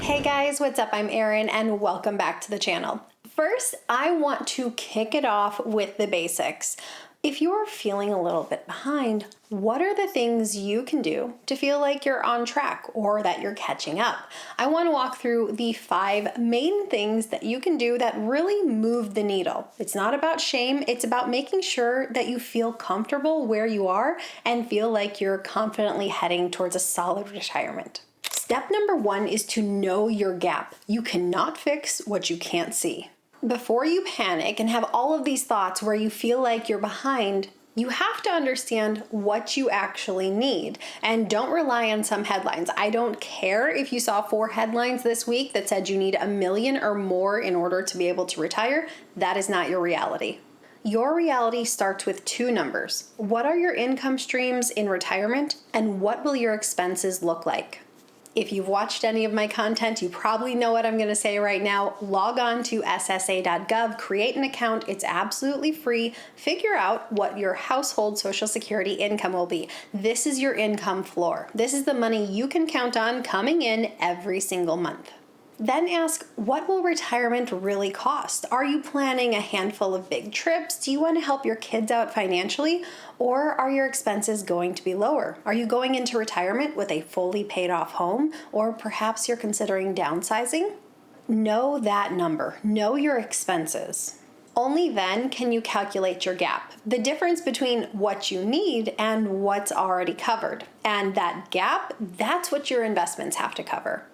Hey guys, what's up? I'm Erin and welcome back to the channel. First, I want to kick it off with the basics. If you're feeling a little bit behind, what are the things you can do to feel like you're on track or that you're catching up? I want to walk through the 5 main things that you can do that really move the needle. It's not about shame, it's about making sure that you feel comfortable where you are and feel like you're confidently heading towards a solid retirement. Step number 1 is to know your gap. You cannot fix what you can't see. Before you panic and have all of these thoughts where you feel like you're behind, you have to understand what you actually need. And don't rely on some headlines. I don't care if you saw 4 headlines this week that said you need $1 million or more in order to be able to retire. That is not your reality. Your reality starts with 2 numbers. What are your income streams in retirement, and what will your expenses look like? If you've watched any of my content, you probably know what I'm going to say right now. Log on to ssa.gov, create an account. It's absolutely free. Figure out what your household Social Security income will be. This is your income floor. This is the money you can count on coming in every single month. Then ask, what will retirement really cost? Are you planning a handful of big trips? Do you want to help your kids out financially? Or are your expenses going to be lower? Are you going into retirement with a fully paid off home? Or perhaps you're considering downsizing? Know that number. Know your expenses. Only then can you calculate your gap, the difference between what you need and what's already covered. And that gap, that's what your investments have to cover.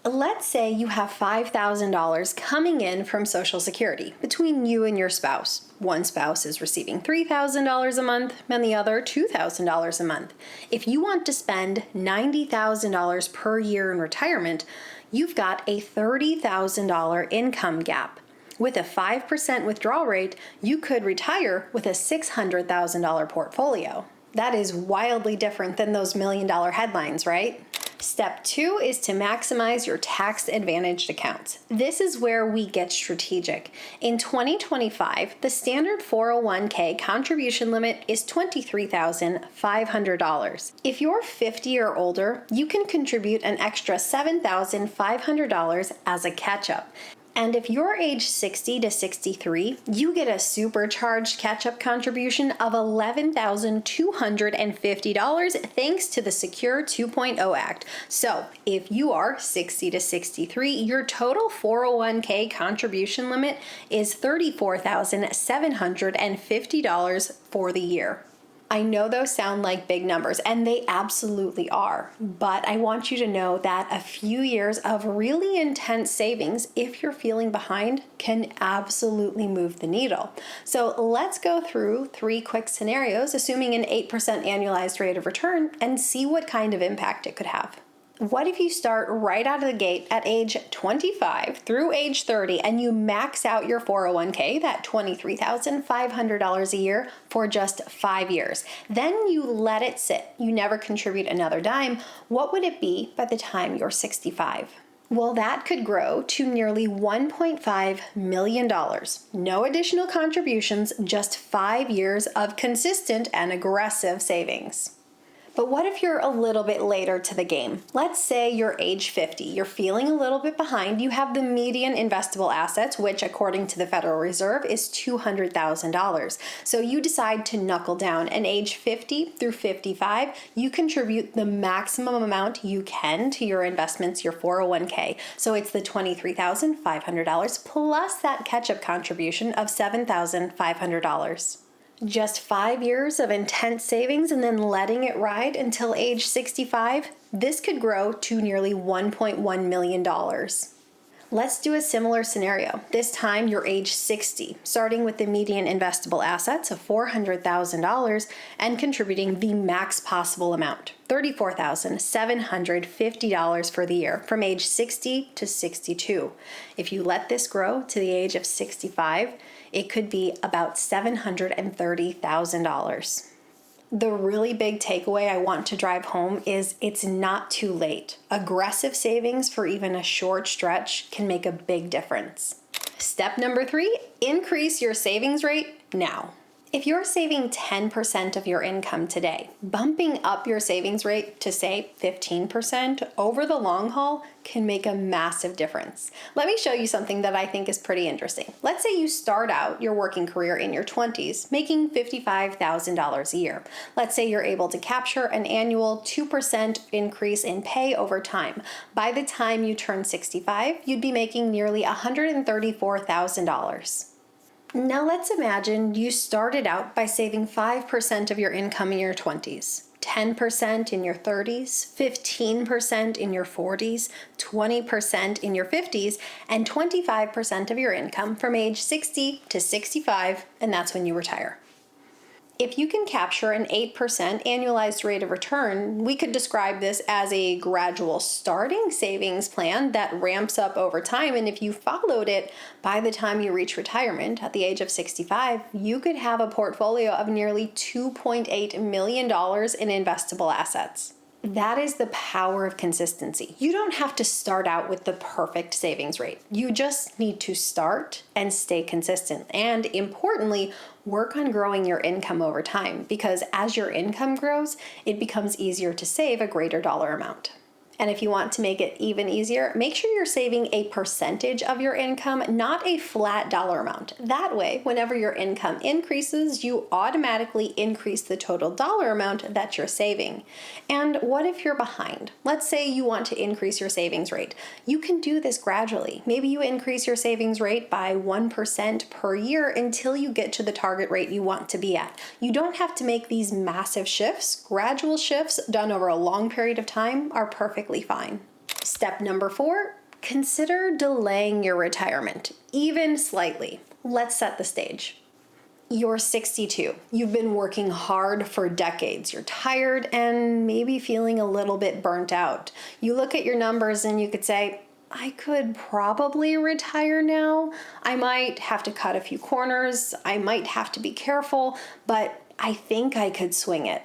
Let's say you have $5,000 coming in from Social Security between you and your spouse. One spouse is receiving $3,000 a month and the other $2,000 a month. If you want to spend $90,000 per year in retirement, you've got a $30,000 income gap. With a 5% withdrawal rate, you could retire with a $600,000 portfolio. That is wildly different than those $1 million headlines, right? Step 2 is to maximize your tax-advantaged accounts. This is where we get strategic. In 2025, the standard 401k contribution limit is $23,500. If you're 50 or older, you can contribute an extra $7,500 as a catch-up. And if you're age 60 to 63, you get a supercharged catch-up contribution of $11,250 thanks to the Secure 2.0 Act. So if you are 60 to 63, your total 401k contribution limit is $34,750 for the year. I know those sound like big numbers, and they absolutely are, but I want you to know that a few years of really intense savings, if you're feeling behind, can absolutely move the needle. So let's go through 3 quick scenarios, assuming an 8% annualized rate of return, and see what kind of impact it could have. What if you start right out of the gate at age 25 through age 30 and you max out your 401k, that $23,500 a year, for just 5 years? Then you let it sit. You never contribute another dime. What would it be by the time you're 65? Well, that could grow to nearly $1.5 million. No additional contributions, just 5 years of consistent and aggressive savings. But what if you're a little bit later to the game? Let's say you're age 50. You're feeling a little bit behind. You have the median investable assets, which according to the Federal Reserve is $200,000. So you decide to knuckle down, and age 50 through 55, you contribute the maximum amount you can to your investments, your 401k. So it's the $23,500 plus that catch-up contribution of $7,500. Just 5 years of intense savings and then letting it ride until age 65, this could grow to nearly $1.1 million. Let's do a similar scenario. This time you're age 60, starting with the median investable assets of $400,000 and contributing the max possible amount, $34,750 for the year, from age 60 to 62. If you let this grow to the age of 65, it could be about $730,000. The really big takeaway I want to drive home is it's not too late. Aggressive savings for even a short stretch can make a big difference. Step number 3, increase your savings rate now. If you're saving 10% of your income today, bumping up your savings rate to say 15% over the long haul can make a massive difference. Let me show you something that I think is pretty interesting. Let's say you start out your working career in your 20s, making $55,000 a year. Let's say you're able to capture an annual 2% increase in pay over time. By the time you turn 65, you'd be making nearly $134,000. Now let's imagine you started out by saving 5% of your income in your 20s, 10% in your 30s, 15% in your 40s, 20% in your 50s, and 25% of your income from age 60 to 65, and that's when you retire. If you can capture an 8% annualized rate of return, we could describe this as a gradual starting savings plan that ramps up over time. And if you followed it, by the time you reach retirement at the age of 65, you could have a portfolio of nearly $2.8 million in investable assets. That is the power of consistency. You don't have to start out with the perfect savings rate. You just need to start and stay consistent. And importantly, work on growing your income over time, because as your income grows, it becomes easier to save a greater dollar amount. And if you want to make it even easier, make sure you're saving a percentage of your income, not a flat dollar amount. That way, whenever your income increases, you automatically increase the total dollar amount that you're saving. And what if you're behind? Let's say you want to increase your savings rate. You can do this gradually. Maybe you increase your savings rate by 1% per year until you get to the target rate you want to be at. You don't have to make these massive shifts. Gradual shifts done over a long period of time are perfectly fine. Step number 4, consider delaying your retirement, even slightly. Let's set the stage. You're 62. You've been working hard for decades. You're tired and maybe feeling a little bit burnt out. You look at your numbers and you could say, I could probably retire now. I might have to cut a few corners. I might have to be careful, but I think I could swing it.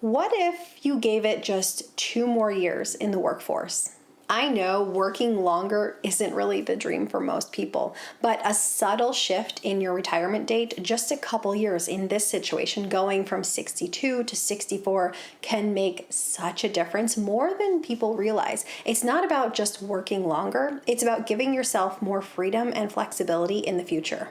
What if you gave it just 2 more years in the workforce? I know working longer isn't really the dream for most people, but a subtle shift in your retirement date, just a couple years in this situation, going from 62 to 64, can make such a difference, more than people realize. It's not about just working longer, it's about giving yourself more freedom and flexibility in the future.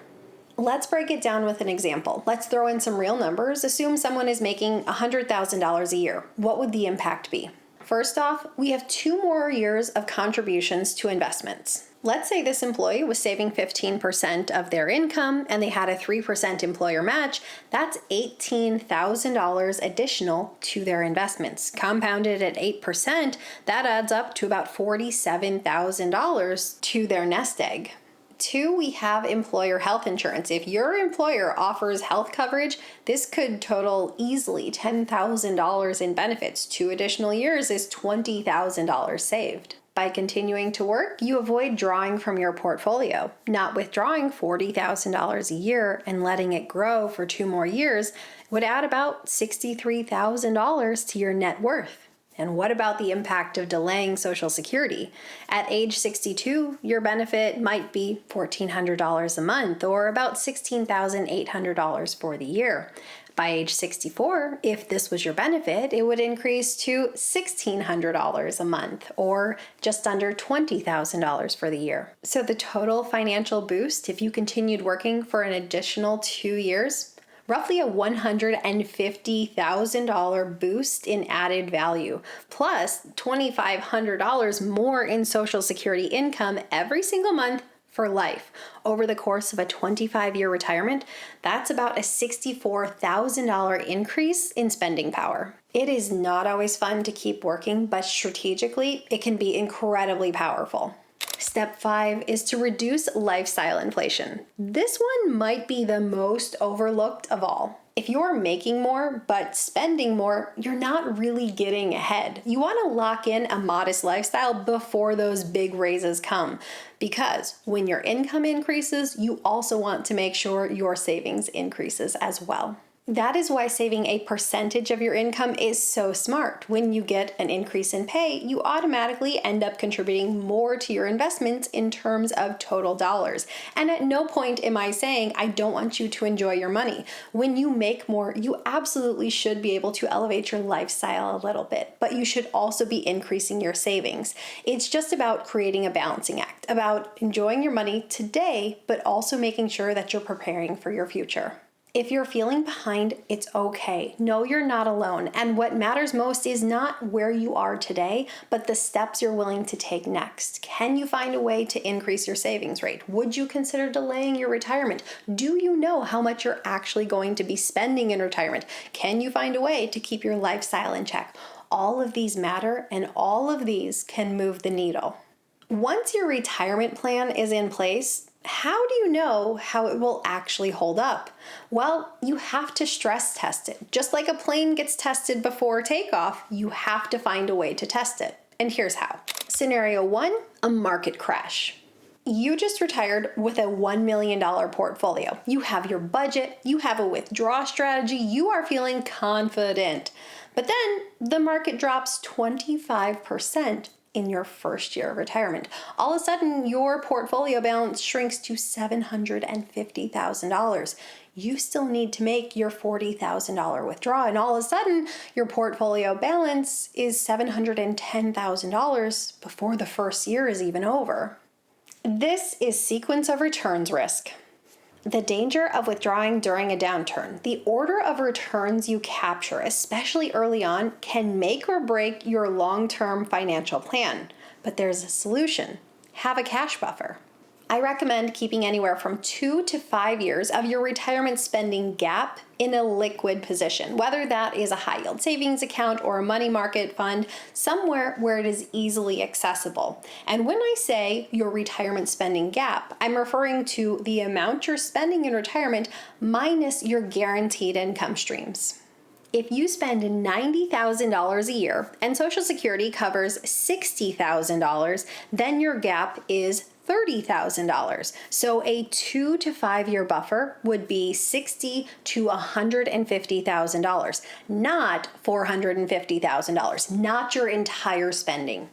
Let's break it down with an example. Let's throw in some real numbers. Assume someone is making $100,000 a year. What would the impact be? First off, we have 2 more years of contributions to investments. Let's say this employee was saving 15% of their income and they had a 3% employer match. That's $18,000 additional to their investments. Compounded at 8%, that adds up to about $47,000 to their nest egg. 2, we have employer health insurance. If your employer offers health coverage, this could total easily $10,000 in benefits. 2 additional years is $20,000 saved. By continuing to work, you avoid drawing from your portfolio. Not withdrawing $40,000 a year and letting it grow for 2 more years would add about $63,000 to your net worth. And what about the impact of delaying Social Security? At age 62, your benefit might be $1,400 a month, or about $16,800 for the year. By age 64, if this was your benefit, it would increase to $1,600 a month, or just under $20,000 for the year. So the total financial boost, if you continued working for an additional 2 years, roughly a $150,000 boost in added value, plus $2,500 more in Social Security income every single month for life. Over the course of a 25-year retirement, that's about a $64,000 increase in spending power. It is not always fun to keep working, but strategically, it can be incredibly powerful. Step 5 is to reduce lifestyle inflation. This one might be the most overlooked of all. If you're making more but spending more, you're not really getting ahead. You want to lock in a modest lifestyle before those big raises come, because when your income increases, you also want to make sure your savings increases as well. That is why saving a percentage of your income is so smart. When you get an increase in pay, you automatically end up contributing more to your investments in terms of total dollars. And at no point am I saying I don't want you to enjoy your money. When you make more, you absolutely should be able to elevate your lifestyle a little bit, but you should also be increasing your savings. It's just about creating a balancing act, about enjoying your money today, but also making sure that you're preparing for your future. If you're feeling behind, it's okay. No, you're not alone. And what matters most is not where you are today, but the steps you're willing to take next. Can you find a way to increase your savings rate? Would you consider delaying your retirement? Do you know how much you're actually going to be spending in retirement? Can you find a way to keep your lifestyle in check? All of these matter, and all of these can move the needle. Once your retirement plan is in place, how do you know how it will actually hold up? Well, you have to stress test it. Just like a plane gets tested before takeoff, you have to find a way to test it. And here's how. Scenario 1, a market crash. You just retired with a $1 million portfolio. You have your budget, you have a withdrawal strategy, you are feeling confident. But then the market drops 25% in your first year of retirement. All of a sudden, your portfolio balance shrinks to $750,000. You still need to make your $40,000 withdrawal, and all of a sudden, your portfolio balance is $710,000 before the first year is even over. This is sequence of returns risk. The danger of withdrawing during a downturn. The order of returns you capture, especially early on, can make or break your long-term financial plan. But there's a solution. Have a cash buffer. I recommend keeping anywhere from 2 to 5 years of your retirement spending gap in a liquid position, whether that is a high yield savings account or a money market fund, somewhere where it is easily accessible. And when I say your retirement spending gap, I'm referring to the amount you're spending in retirement minus your guaranteed income streams. If you spend $90,000 a year and Social Security covers $60,000, then your gap is $30,000. So a 2 to 5 year buffer would be $60,000 to $150,000, not $450,000, not your entire spending.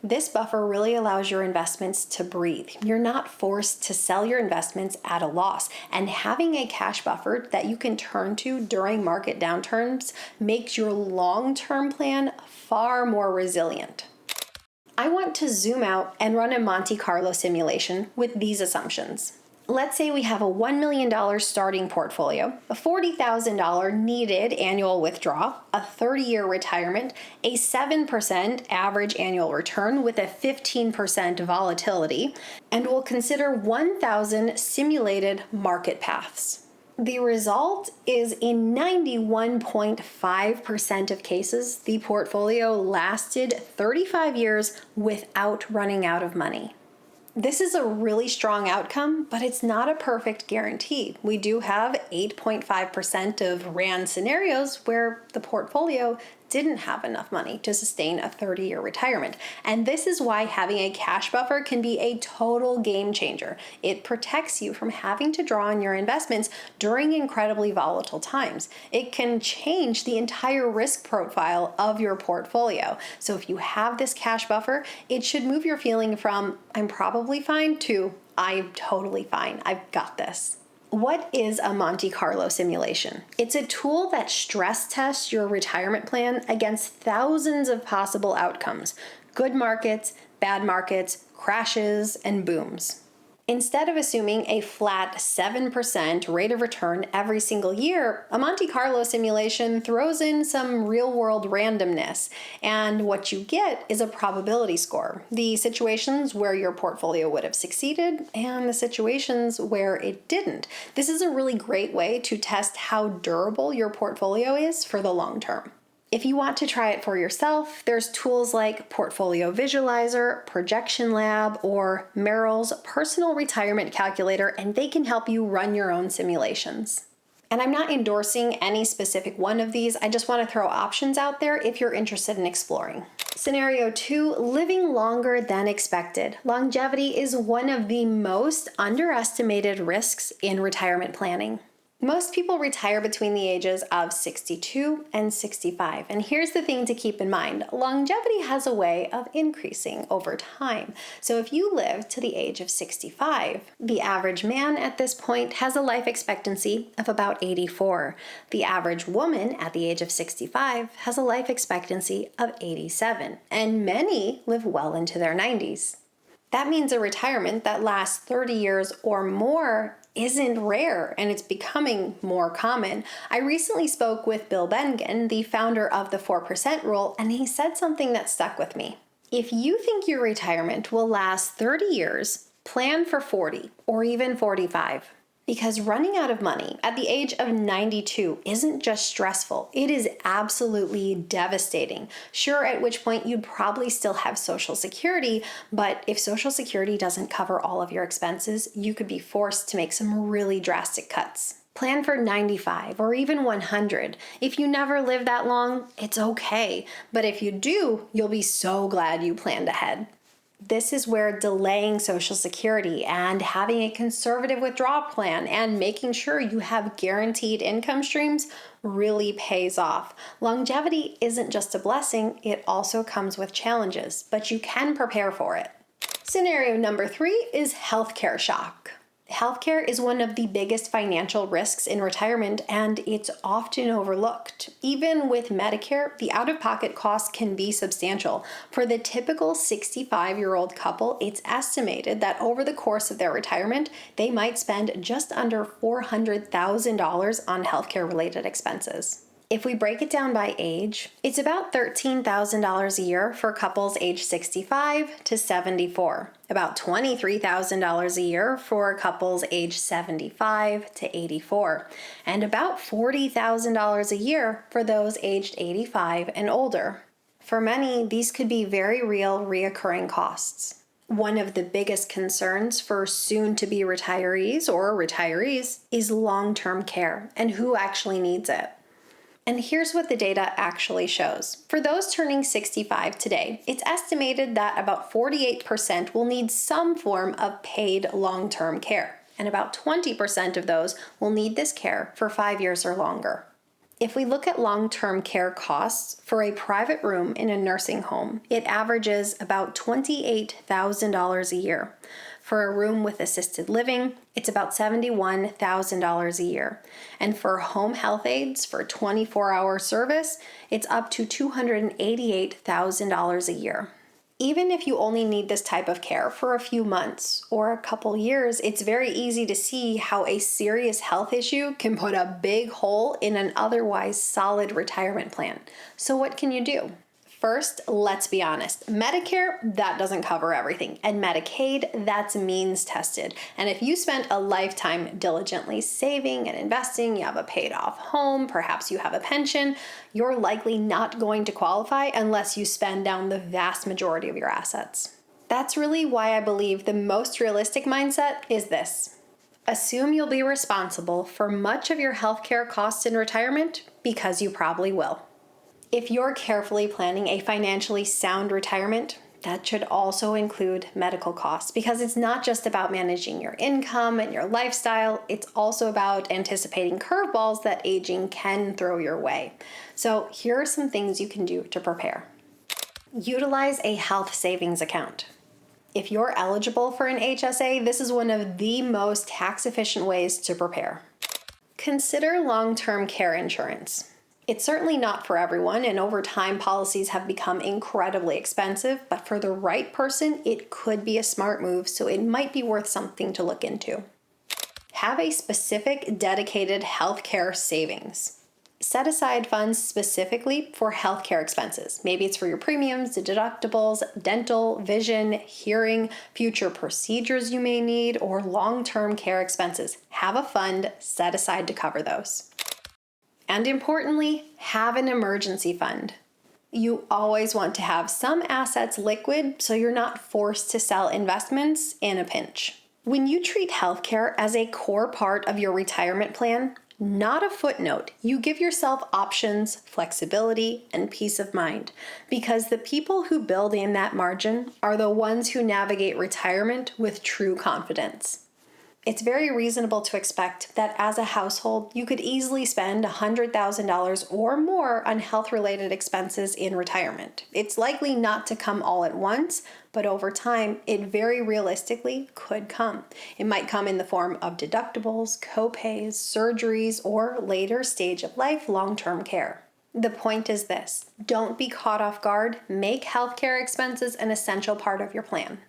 This buffer really allows your investments to breathe. You're not forced to sell your investments at a loss. And having a cash buffer that you can turn to during market downturns makes your long-term plan far more resilient. I want to zoom out and run a Monte Carlo simulation with these assumptions. Let's say we have a $1 million starting portfolio, a $40,000 needed annual withdrawal, a 30-year retirement, a 7% average annual return with a 15% volatility, and we'll consider 1,000 simulated market paths. The result is in 91.5% of cases, the portfolio lasted 35 years without running out of money. This is a really strong outcome, but it's not a perfect guarantee. We do have 8.5% of RAND scenarios where the portfolio didn't have enough money to sustain a 30-year retirement. And this is why having a cash buffer can be a total game changer. It protects you from having to draw on your investments during incredibly volatile times. It can change the entire risk profile of your portfolio. So if you have this cash buffer, it should move your feeling from I'm probably fine to I'm totally fine. I've got this. What is a Monte Carlo simulation? It's a tool that stress tests your retirement plan against thousands of possible outcomes: good markets, bad markets, crashes, and booms. Instead of assuming a flat 7% rate of return every single year, a Monte Carlo simulation throws in some real-world randomness, and what you get is a probability score. The situations where your portfolio would have succeeded and the situations where it didn't. This is a really great way to test how durable your portfolio is for the long term. If you want to try it for yourself, there's tools like Portfolio Visualizer, Projection Lab, or Merrill's Personal Retirement Calculator, and they can help you run your own simulations. And I'm not endorsing any specific one of these. I just want to throw options out there if you're interested in exploring. Scenario 2, living longer than expected. Longevity is one of the most underestimated risks in retirement planning. Most people retire between the ages of 62 and 65. And here's the thing to keep in mind. Longevity has a way of increasing over time. So if you live to the age of 65, the average man at this point has a life expectancy of about 84. The average woman at the age of 65 has a life expectancy of 87. And many live well into their 90s. That means a retirement that lasts 30 years or more isn't rare, and it's becoming more common. I recently spoke with Bill Bengen, the founder of the 4% Rule, and he said something that stuck with me. If you think your retirement will last 30 years, plan for 40 or even 45. Because running out of money at the age of 92 isn't just stressful, it is absolutely devastating. Sure, at which point you'd probably still have Social Security, but if Social Security doesn't cover all of your expenses, you could be forced to make some really drastic cuts. Plan for 95 or even 100. If you never live that long, it's okay. But if you do, you'll be so glad you planned ahead. This is where delaying Social Security and having a conservative withdrawal plan and making sure you have guaranteed income streams really pays off. Longevity isn't just a blessing, it also comes with challenges, but you can prepare for it. Scenario number 3 is healthcare shock. Healthcare is one of the biggest financial risks in retirement, and it's often overlooked. Even with Medicare, the out-of-pocket costs can be substantial. For the typical 65-year-old couple, it's estimated that over the course of their retirement, they might spend just under $400,000 on healthcare-related expenses. If we break it down by age, it's about $13,000 a year for couples age 65 to 74, about $23,000 a year for couples age 75 to 84, and about $40,000 a year for those aged 85 and older. For many, these could be very real, reoccurring costs. One of the biggest concerns for soon-to-be retirees is long-term care and who actually needs it. And here's what the data actually shows. For those turning 65 today, it's estimated that about 48% will need some form of paid long-term care, and about 20% of those will need this care for 5 years or longer. If we look at long-term care costs for a private room in a nursing home, it averages about $28,000 a year. For a room with assisted living, it's about $71,000 a year. And for home health aides for 24-hour service, it's up to $288,000 a year. Even if you only need this type of care for a few months or a couple years, it's very easy to see how a serious health issue can put a big hole in an otherwise solid retirement plan. So what can you do? First, let's be honest. Medicare, that doesn't cover everything. And Medicaid, that's means tested. And if you spent a lifetime diligently saving and investing, you have a paid off home, perhaps you have a pension, you're likely not going to qualify unless you spend down the vast majority of your assets. That's really why I believe the most realistic mindset is this. Assume you'll be responsible for much of your healthcare costs in retirement because you probably will. If you're carefully planning a financially sound retirement, that should also include medical costs because it's not just about managing your income and your lifestyle, it's also about anticipating curveballs that aging can throw your way. So here are some things you can do to prepare. Utilize a health savings account. If you're eligible for an HSA, this is one of the most tax-efficient ways to prepare. Consider long-term care insurance. It's certainly not for everyone, and over time, policies have become incredibly expensive, but for the right person, it could be a smart move, so it might be worth something to look into. Have a specific, dedicated healthcare savings. Set aside funds specifically for healthcare expenses. Maybe it's for your premiums, deductibles, dental, vision, hearing, future procedures you may need, or long-term care expenses. Have a fund set aside to cover those. And importantly, have an emergency fund. You always want to have some assets liquid so you're not forced to sell investments in a pinch. When you treat healthcare as a core part of your retirement plan, not a footnote, you give yourself options, flexibility, and peace of mind, because the people who build in that margin are the ones who navigate retirement with true confidence. It's very reasonable to expect that as a household, you could easily spend $100,000 or more on health-related expenses in retirement. It's likely not to come all at once, but over time, it very realistically could come. It might come in the form of deductibles, co-pays, surgeries, or later stage of life long-term care. The point is this: don't be caught off guard. Make healthcare expenses an essential part of your plan.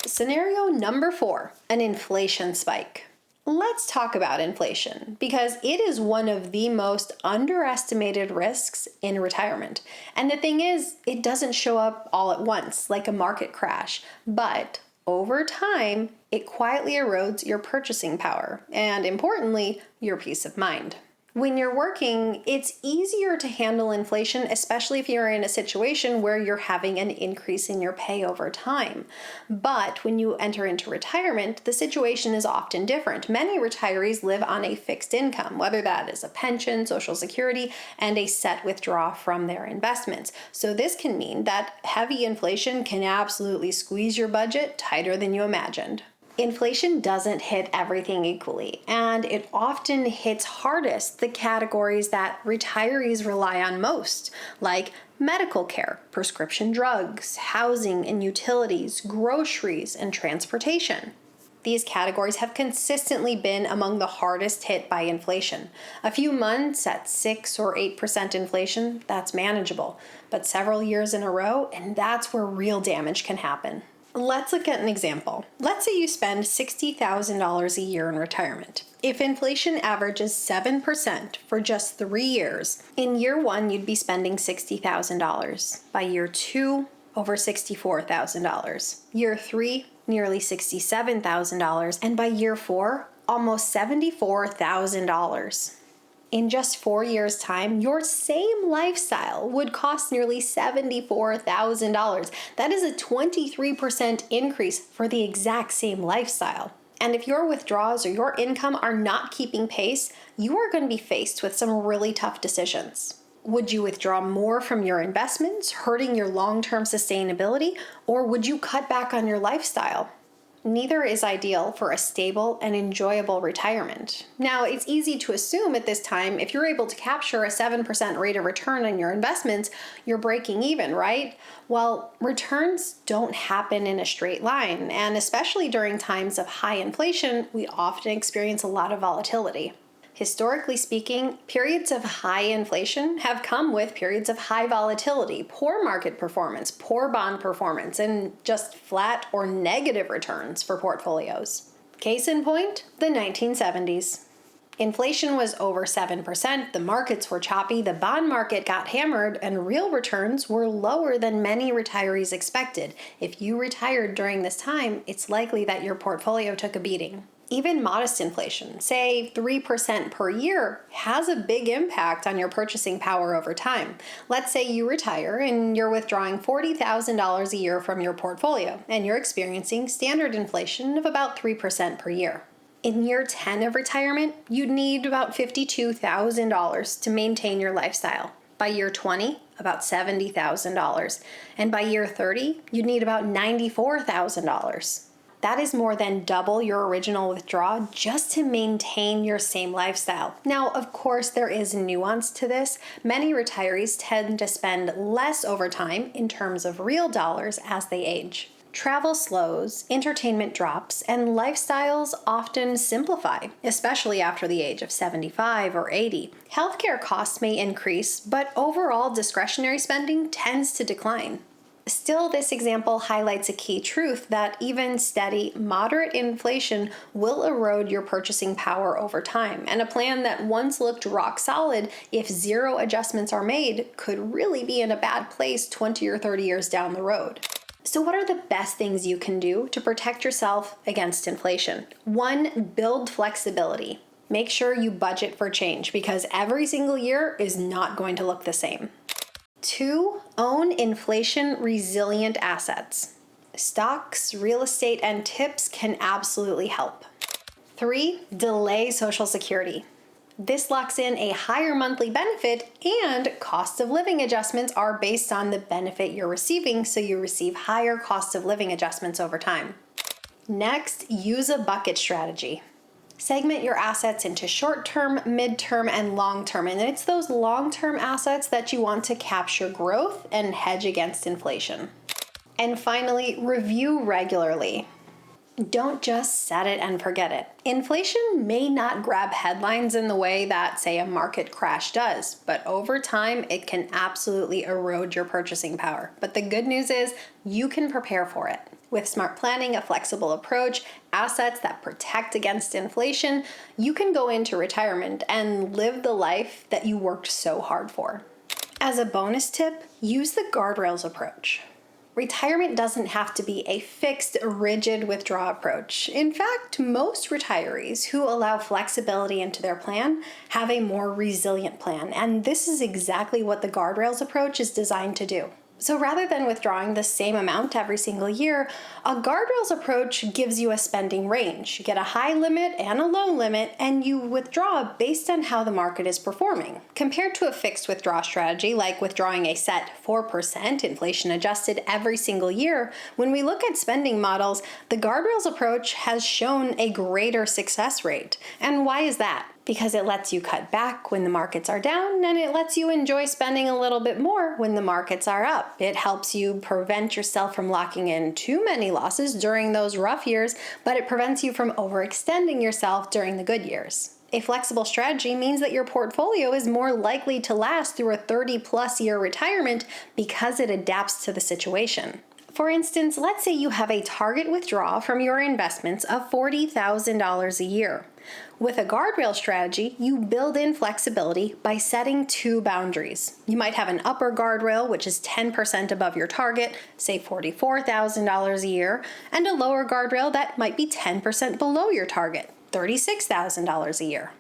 Scenario number 4, an inflation spike. Let's talk about inflation because it is one of the most underestimated risks in retirement. And the thing is, it doesn't show up all at once like a market crash, but over time, it quietly erodes your purchasing power and, importantly, your peace of mind. When you're working, it's easier to handle inflation, especially if you're in a situation where you're having an increase in your pay over time. But when you enter into retirement, the situation is often different. Many retirees live on a fixed income, whether that is a pension, Social Security, and a set withdrawal from their investments. So this can mean that heavy inflation can absolutely squeeze your budget tighter than you imagined. Inflation doesn't hit everything equally, and it often hits hardest the categories that retirees rely on most, like medical care, prescription drugs, housing and utilities, groceries, and transportation. These categories have consistently been among the hardest hit by inflation. A few months at 6 or 8% inflation, that's manageable, but several years in a row, and that's where real damage can happen. Let's look at an example. Let's say you spend $60,000 a year in retirement. If inflation averages 7% for just 3 years, in year 1 you'd be spending $60,000. By year 2, over $64,000. Year 3, nearly $67,000. And by year 4, almost $74,000. In just 4 years' time, your same lifestyle would cost nearly $74,000. That is a 23% increase for the exact same lifestyle. And if your withdrawals or your income are not keeping pace, you are going to be faced with some really tough decisions. Would you withdraw more from your investments, hurting your long-term sustainability, or would you cut back on your lifestyle? Neither is ideal for a stable and enjoyable retirement. Now, it's easy to assume at this time, if you're able to capture a 7% rate of return on your investments, you're breaking even, right? Well, returns don't happen in a straight line, and especially during times of high inflation, we often experience a lot of volatility. Historically speaking, periods of high inflation have come with periods of high volatility, poor market performance, poor bond performance, and just flat or negative returns for portfolios. Case in point, the 1970s. Inflation was over 7%, the markets were choppy, the bond market got hammered, and real returns were lower than many retirees expected. If you retired during this time, it's likely that your portfolio took a beating. Even modest inflation, say 3% per year, has a big impact on your purchasing power over time. Let's say you retire and you're withdrawing $40,000 a year from your portfolio, and you're experiencing standard inflation of about 3% per year. In year 10 of retirement, you'd need about $52,000 to maintain your lifestyle. By year 20, about $70,000. And by year 30, you'd need about $94,000. That is more than double your original withdrawal just to maintain your same lifestyle. Now, of course, there is nuance to this. Many retirees tend to spend less over time in terms of real dollars as they age. Travel slows, entertainment drops, and lifestyles often simplify, especially after the age of 75 or 80. Healthcare costs may increase, but overall discretionary spending tends to decline. Still, this example highlights a key truth that even steady, moderate inflation will erode your purchasing power over time, and a plan that once looked rock solid, if zero adjustments are made, could really be in a bad place 20 or 30 years down the road. So what are the best things you can do to protect yourself against inflation? 1, build flexibility. Make sure you budget for change because every single year is not going to look the same. 2, own inflation-resilient assets. Stocks, real estate, and tips can absolutely help. 3, delay Social Security. This locks in a higher monthly benefit, and cost of living adjustments are based on the benefit you're receiving, so you receive higher cost of living adjustments over time. Next, use a bucket strategy. Segment your assets into short-term, mid-term, and long-term. And it's those long-term assets that you want to capture growth and hedge against inflation. And finally, review regularly. Don't just set it and forget it. Inflation may not grab headlines in the way that, say, a market crash does, but over time, it can absolutely erode your purchasing power. But the good news is you can prepare for it. With smart planning, a flexible approach, assets that protect against inflation, you can go into retirement and live the life that you worked so hard for. As a bonus tip, use the guardrails approach. Retirement doesn't have to be a fixed, rigid withdrawal approach. In fact, most retirees who allow flexibility into their plan have a more resilient plan, and this is exactly what the guardrails approach is designed to do. So rather than withdrawing the same amount every single year, a guardrails approach gives you a spending range. You get a high limit and a low limit, and you withdraw based on how the market is performing. Compared to a fixed withdrawal strategy, like withdrawing a set 4% inflation adjusted every single year, when we look at spending models, the guardrails approach has shown a greater success rate. And why is that? Because it lets you cut back when the markets are down, and it lets you enjoy spending a little bit more when the markets are up. It helps you prevent yourself from locking in too many losses during those rough years, but it prevents you from overextending yourself during the good years. A flexible strategy means that your portfolio is more likely to last through a 30-plus year retirement because it adapts to the situation. For instance, let's say you have a target withdrawal from your investments of $40,000 a year. With a guardrail strategy, you build in flexibility by setting two boundaries. You might have an upper guardrail, which is 10% above your target, say $44,000 a year, and a lower guardrail that might be 10% below your target, $36,000 a year.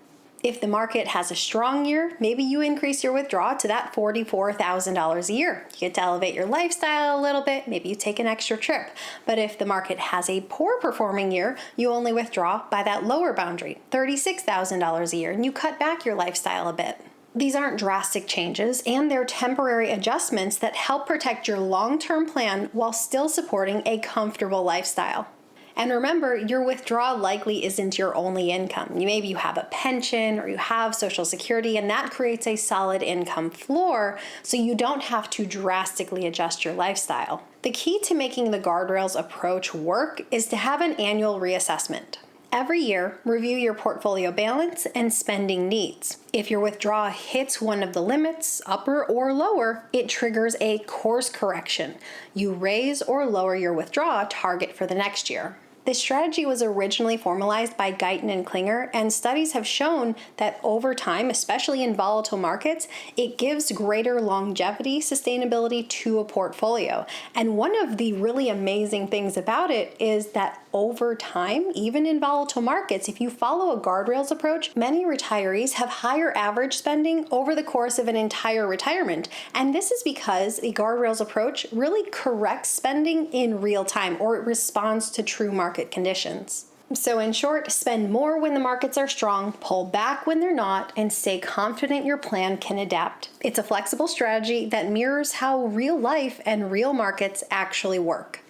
If the market has a strong year, maybe you increase your withdrawal to that $44,000 a year. You get to elevate your lifestyle a little bit, maybe you take an extra trip. But if the market has a poor performing year, you only withdraw by that lower boundary, $36,000 a year, and you cut back your lifestyle a bit. These aren't drastic changes, and they're temporary adjustments that help protect your long-term plan while still supporting a comfortable lifestyle. And remember, your withdrawal likely isn't your only income. Maybe you have a pension or you have Social Security, and that creates a solid income floor so you don't have to drastically adjust your lifestyle. The key to making the guardrails approach work is to have an annual reassessment. Every year, review your portfolio balance and spending needs. If your withdrawal hits one of the limits, upper or lower, it triggers a course correction. You raise or lower your withdrawal target for the next year. This strategy was originally formalized by Guyton and Klinger, and studies have shown that over time, especially in volatile markets, it gives greater longevity, sustainability to a portfolio. And one of the really amazing things about it is that over time, even in volatile markets, if you follow a guardrails approach, many retirees have higher average spending over the course of an entire retirement. And this is because the guardrails approach really corrects spending in real time, or it responds to true market conditions. So in short, spend more when the markets are strong, pull back when they're not, and stay confident your plan can adapt. It's a flexible strategy that mirrors how real life and real markets actually work.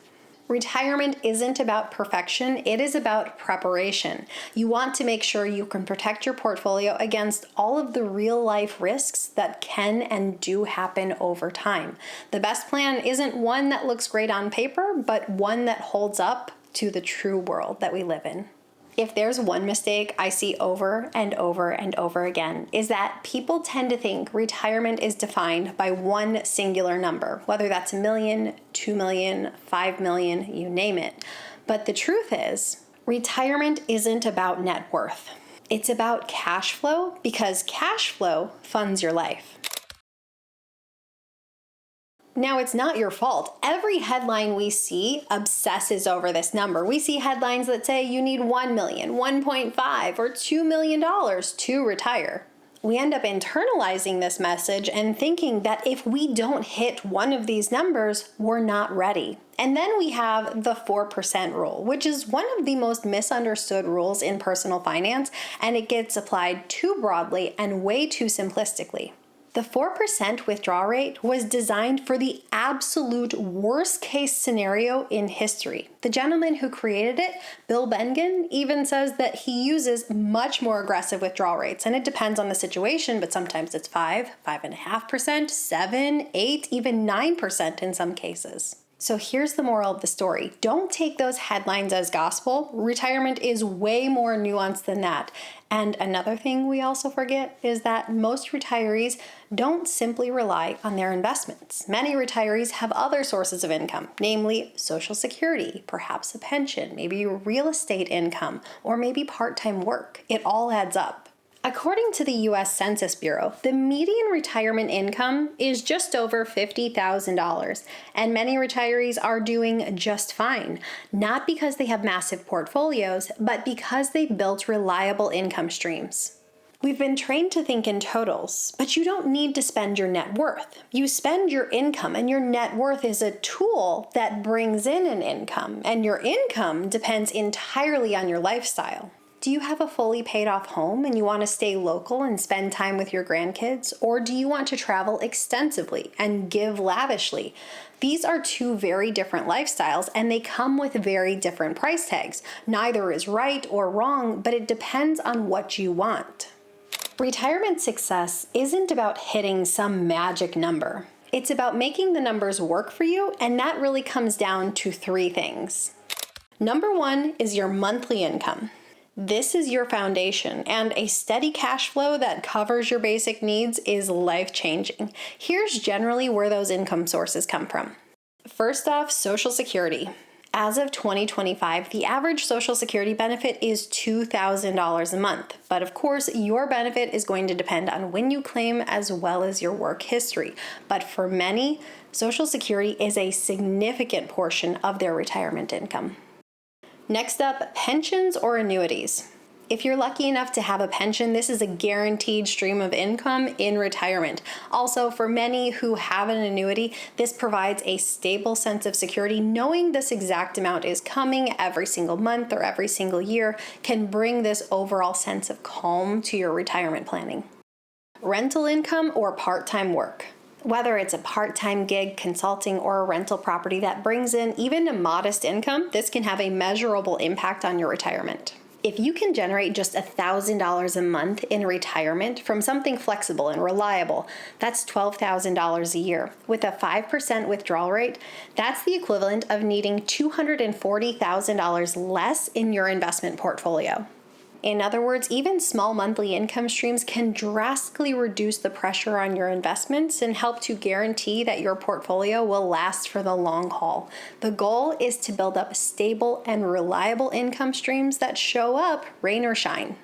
Retirement isn't about perfection, it is about preparation. You want to make sure you can protect your portfolio against all of the real life risks that can and do happen over time. The best plan isn't one that looks great on paper, but one that holds up to the true world that we live in. If there's one mistake I see over and over and over again, is that people tend to think retirement is defined by one singular number, whether that's 1 million, 2 million, 5 million, you name it. But the truth is, retirement isn't about net worth. It's about cash flow, because cash flow funds your life. Now, it's not your fault. Every headline we see obsesses over this number. We see headlines that say you need 1 million, 1.5, or $2 million to retire. We end up internalizing this message and thinking that if we don't hit one of these numbers, we're not ready. And then we have the 4% rule, which is one of the most misunderstood rules in personal finance, and it gets applied too broadly and way too simplistically. The 4% withdrawal rate was designed for the absolute worst case scenario in history. The gentleman who created it, Bill Bengen, even says that he uses much more aggressive withdrawal rates, and it depends on the situation, but sometimes it's 5, 5.5%, 7, 8, even 9% in some cases. So here's the moral of the story. Don't take those headlines as gospel. Retirement is way more nuanced than that. And another thing we also forget is that most retirees don't simply rely on their investments. Many retirees have other sources of income, namely Social Security, perhaps a pension, maybe real estate income, or maybe part-time work. It all adds up. According to the U.S. Census Bureau, the median retirement income is just over $50,000, and many retirees are doing just fine, not because they have massive portfolios, but because they've built reliable income streams. We've been trained to think in totals, but you don't need to spend your net worth. You spend your income, and your net worth is a tool that brings in an income, and your income depends entirely on your lifestyle. Do you have a fully paid off home and you want to stay local and spend time with your grandkids? Or do you want to travel extensively and give lavishly? These are two very different lifestyles, and they come with very different price tags. Neither is right or wrong, but it depends on what you want. Retirement success isn't about hitting some magic number. It's about making the numbers work for you, and that really comes down to 3 things. Number 1 is your monthly income. This is your foundation, and a steady cash flow that covers your basic needs is life-changing. Here's generally where those income sources come from. First off, Social Security. As of 2025, the average Social Security benefit is $2,000 a month. But of course, your benefit is going to depend on when you claim as well as your work history. But for many, Social Security is a significant portion of their retirement income. Next up, pensions or annuities. If you're lucky enough to have a pension, this is a guaranteed stream of income in retirement. Also, for many who have an annuity, this provides a stable sense of security. Knowing this exact amount is coming every single month or every single year can bring this overall sense of calm to your retirement planning. Rental income or part-time work. Whether it's a part-time gig, consulting, or a rental property that brings in even a modest income, this can have a measurable impact on your retirement. If you can generate just $1,000 a month in retirement from something flexible and reliable, that's $12,000 a year. With a 5% withdrawal rate, that's the equivalent of needing $240,000 less in your investment portfolio. In other words, even small monthly income streams can drastically reduce the pressure on your investments and help to guarantee that your portfolio will last for the long haul. The goal is to build up stable and reliable income streams that show up rain or shine.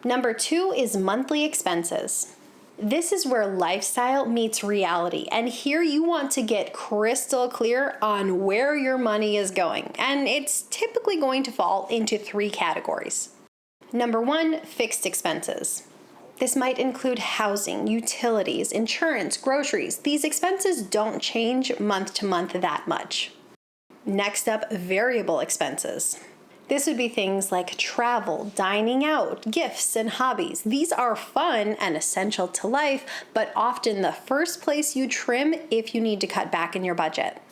Number 2 is monthly expenses. This is where lifestyle meets reality, and here you want to get crystal clear on where your money is going, and it's typically going to fall into 3 categories. Number 1, fixed expenses. This might include housing, utilities, insurance, groceries. These expenses don't change month to month that much. Next up, variable expenses. This would be things like travel, dining out, gifts, and hobbies. These are fun and essential to life, but often the first place you trim if you need to cut back in your budget.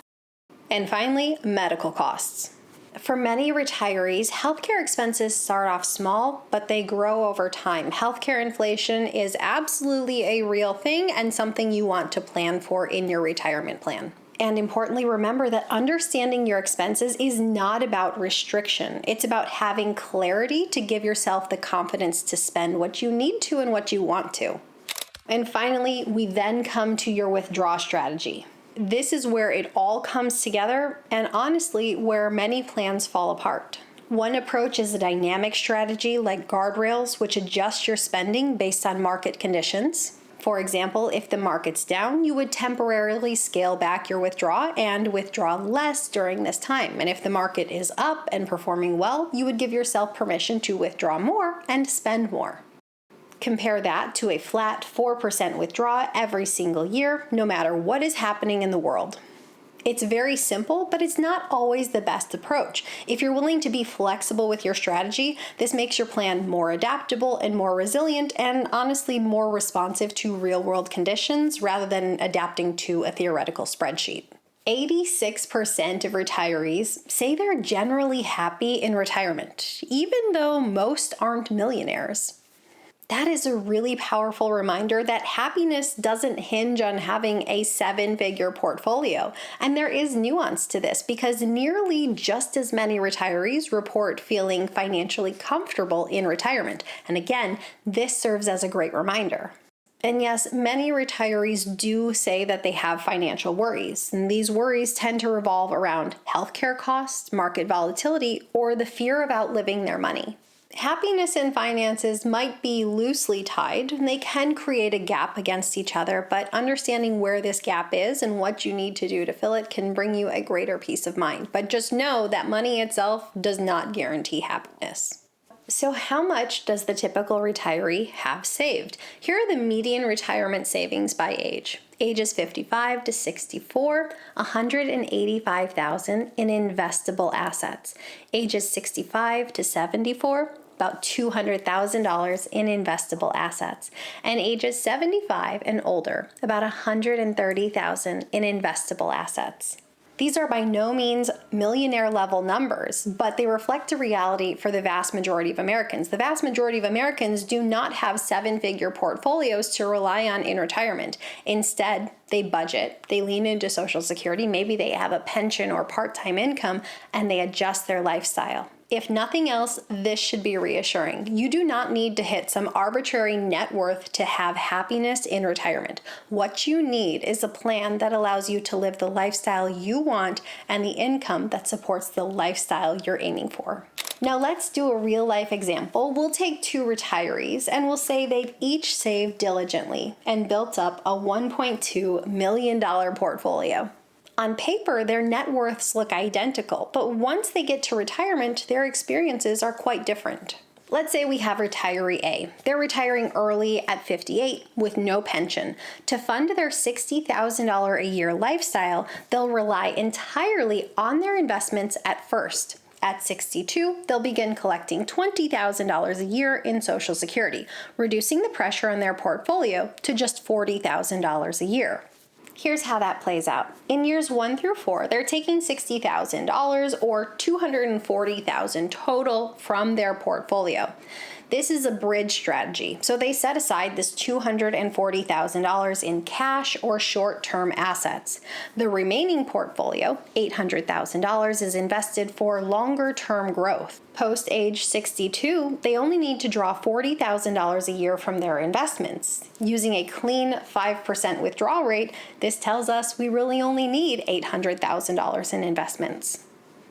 And finally, medical costs. For many retirees, healthcare expenses start off small, but they grow over time. Healthcare inflation is absolutely a real thing and something you want to plan for in your retirement plan. And importantly, remember that understanding your expenses is not about restriction. It's about having clarity to give yourself the confidence to spend what you need to and what you want to. And finally, we then come to your withdrawal strategy. This is where it all comes together, and honestly, where many plans fall apart. One approach is a dynamic strategy like Guardrails, which adjusts your spending based on market conditions. For example, if the market's down, you would temporarily scale back your withdrawal and withdraw less during this time. And if the market is up and performing well, you would give yourself permission to withdraw more and spend more. Compare that to a flat 4% withdrawal every single year, no matter what is happening in the world. It's very simple, but it's not always the best approach. If you're willing to be flexible with your strategy, this makes your plan more adaptable and more resilient, and honestly more responsive to real-world conditions rather than adapting to a theoretical spreadsheet. 86% of retirees say they're generally happy in retirement, even though most aren't millionaires. That is a really powerful reminder that happiness doesn't hinge on having a 7-figure portfolio. And there is nuance to this because nearly just as many retirees report feeling financially comfortable in retirement. And again, this serves as a great reminder. And yes, many retirees do say that they have financial worries, and these worries tend to revolve around healthcare costs, market volatility, or the fear of outliving their money. Happiness and finances might be loosely tied, and they can create a gap against each other, but understanding where this gap is and what you need to do to fill it can bring you a greater peace of mind. But just know that money itself does not guarantee happiness. So how much does the typical retiree have saved? Here are the median retirement savings by age. Ages 55 to 64, $185,000 in investable assets. Ages 65 to 74, about $200,000 in investable assets. And ages 75 and older, about $130,000 in investable assets. These are by no means millionaire level numbers, but they reflect a reality for the vast majority of Americans. The vast majority of Americans do not have 7-figure portfolios to rely on in retirement. Instead, they budget, they lean into Social Security, maybe they have a pension or part-time income, and they adjust their lifestyle. If nothing else, this should be reassuring. You do not need to hit some arbitrary net worth to have happiness in retirement. What you need is a plan that allows you to live the lifestyle you want and the income that supports the lifestyle you're aiming for. Now let's do a real life example. We'll take 2 retirees and we'll say they've each saved diligently and built up a $1.2 million portfolio. On paper, their net worths look identical, but once they get to retirement, their experiences are quite different. Let's say we have retiree A. They're retiring early at 58 with no pension. To fund their $60,000 a year lifestyle, they'll rely entirely on their investments at first. At 62, they'll begin collecting $20,000 a year in Social Security, reducing the pressure on their portfolio to just $40,000 a year. Here's how that plays out. In years 1 through 4, they're taking $60,000 or $240,000 total from their portfolio. This is a bridge strategy. So they set aside this $240,000 in cash or short-term assets. The remaining portfolio, $800,000, is invested for longer-term growth. Post age 62, they only need to draw $40,000 a year from their investments. Using a clean 5% withdrawal rate, this tells us we really only need $800,000 in investments.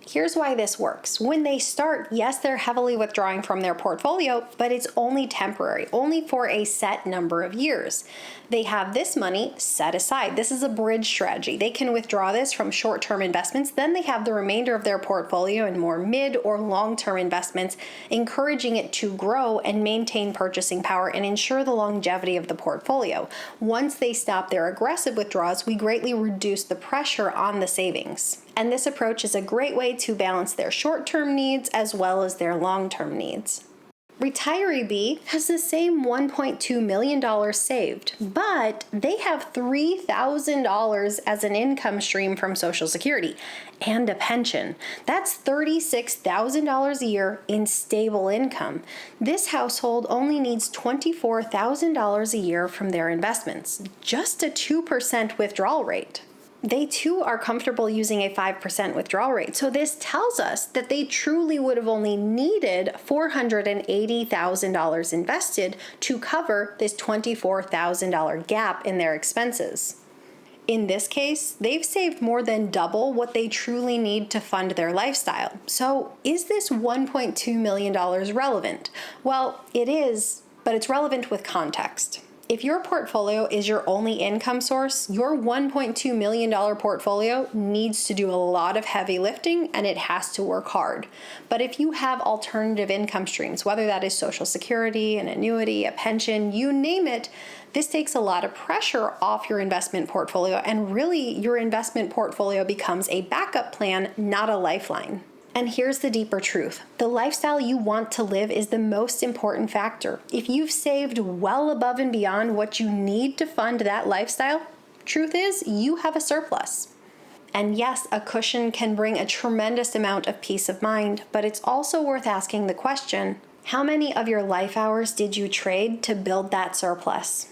Here's why this works. When they start, yes, they're heavily withdrawing from their portfolio, but it's only temporary, only for a set number of years. They have this money set aside. This is a bridge strategy. They can withdraw this from short-term investments, then they have the remainder of their portfolio in more mid or long-term investments, encouraging it to grow and maintain purchasing power and ensure the longevity of the portfolio. Once they stop their aggressive withdrawals, we greatly reduce the pressure on the savings. And this approach is a great way to balance their short-term needs as well as their long-term needs. Retiree B has the same $1.2 million saved, but they have $3,000 as an income stream from Social Security and a pension. That's $36,000 a year in stable income. This household only needs $24,000 a year from their investments, just a 2% withdrawal rate. They too are comfortable using a 5% withdrawal rate. So this tells us that they truly would have only needed $480,000 invested to cover this $24,000 gap in their expenses. In this case, they've saved more than double what they truly need to fund their lifestyle. So is this $1.2 million relevant? Well, it is, but it's relevant with context. If your portfolio is your only income source, your $1.2 million portfolio needs to do a lot of heavy lifting and it has to work hard. But if you have alternative income streams, whether that is Social Security, an annuity, a pension, you name it, this takes a lot of pressure off your investment portfolio, and really your investment portfolio becomes a backup plan, not a lifeline. And here's the deeper truth. The lifestyle you want to live is the most important factor. If you've saved well above and beyond what you need to fund that lifestyle, truth is you have a surplus. And yes, a cushion can bring a tremendous amount of peace of mind, but it's also worth asking the question, how many of your life hours did you trade to build that surplus?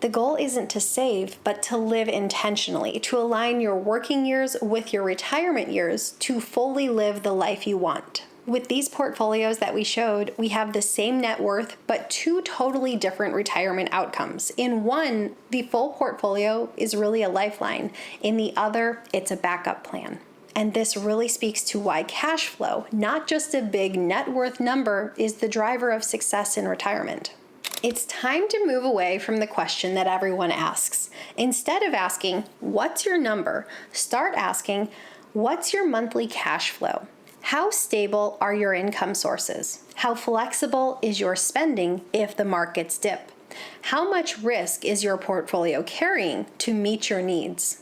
The goal isn't to save, but to live intentionally, to align your working years with your retirement years to fully live the life you want. With these portfolios that we showed, we have the same net worth, but two totally different retirement outcomes. In one, the full portfolio is really a lifeline. In the other, it's a backup plan. And this really speaks to why cash flow, not just a big net worth number, is the driver of success in retirement. It's time to move away from the question that everyone asks. Instead of asking, what's your number? Start asking, what's your monthly cash flow? How stable are your income sources? How flexible is your spending if the markets dip? How much risk is your portfolio carrying to meet your needs?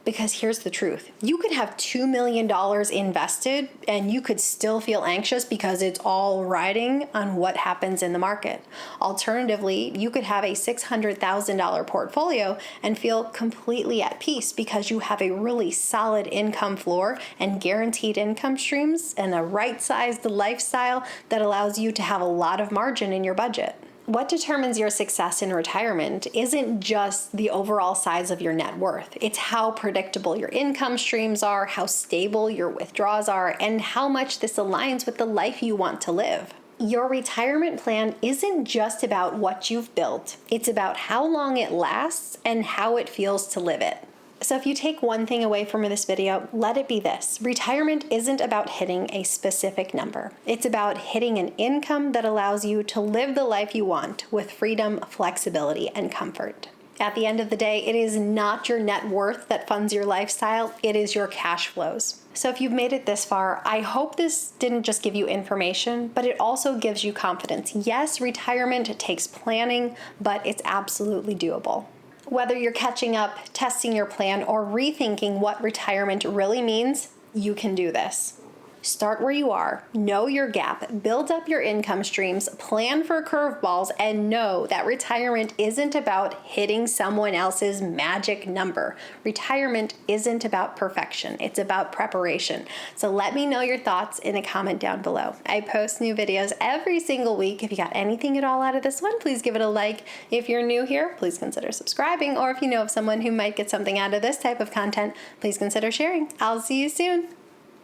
Because here's the truth. You could have $2 million invested and you could still feel anxious because it's all riding on what happens in the market. Alternatively, you could have a $600,000 portfolio and feel completely at peace because you have a really solid income floor and guaranteed income streams and a right-sized lifestyle that allows you to have a lot of margin in your budget. What determines your success in retirement isn't just the overall size of your net worth. It's how predictable your income streams are, how stable your withdrawals are, and how much this aligns with the life you want to live. Your retirement plan isn't just about what you've built. It's about how long it lasts and how it feels to live it. So if you take one thing away from this video, let it be this. Retirement isn't about hitting a specific number. It's about hitting an income that allows you to live the life you want with freedom, flexibility, and comfort. At the end of the day, it is not your net worth that funds your lifestyle, it is your cash flows. So if you've made it this far, I hope this didn't just give you information, but it also gives you confidence. Yes, retirement takes planning, but it's absolutely doable. Whether you're catching up, testing your plan, or rethinking what retirement really means, you can do this. Start where you are, know your gap, build up your income streams, plan for curveballs, and know that retirement isn't about hitting someone else's magic number. Retirement isn't about perfection, it's about preparation. So let me know your thoughts in a comment down below. I post new videos every single week. If you got anything at all out of this one, please give it a like. If you're new here, please consider subscribing, or if you know of someone who might get something out of this type of content, please consider sharing. I'll see you soon.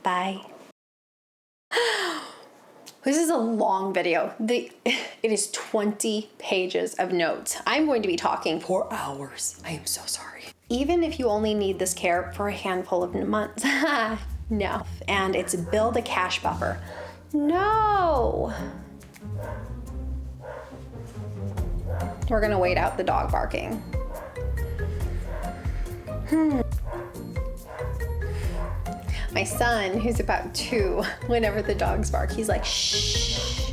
Bye. This is a long video. It is 20 pages of notes. I'm going to be talking for hours. I am so sorry. Even if you only need this care for a handful of months. No. And it's build a cash buffer. No. We're gonna wait out the dog barking. My son, who's about 2, whenever the dogs bark, he's like, shh.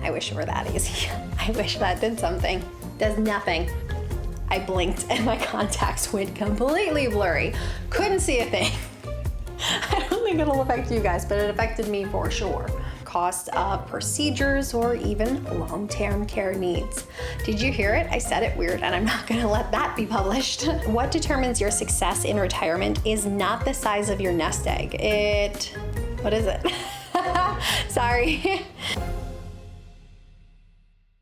I wish it were that easy. I wish that did something. Does nothing. I blinked and my contacts went completely blurry. Couldn't see a thing. I don't think it'll affect you guys, but it affected me for sure. Cost of procedures or even long-term care needs. Did you hear it? I said it weird and I'm not gonna let that be published. What determines your success in retirement is not the size of your nest egg. What is it? Sorry.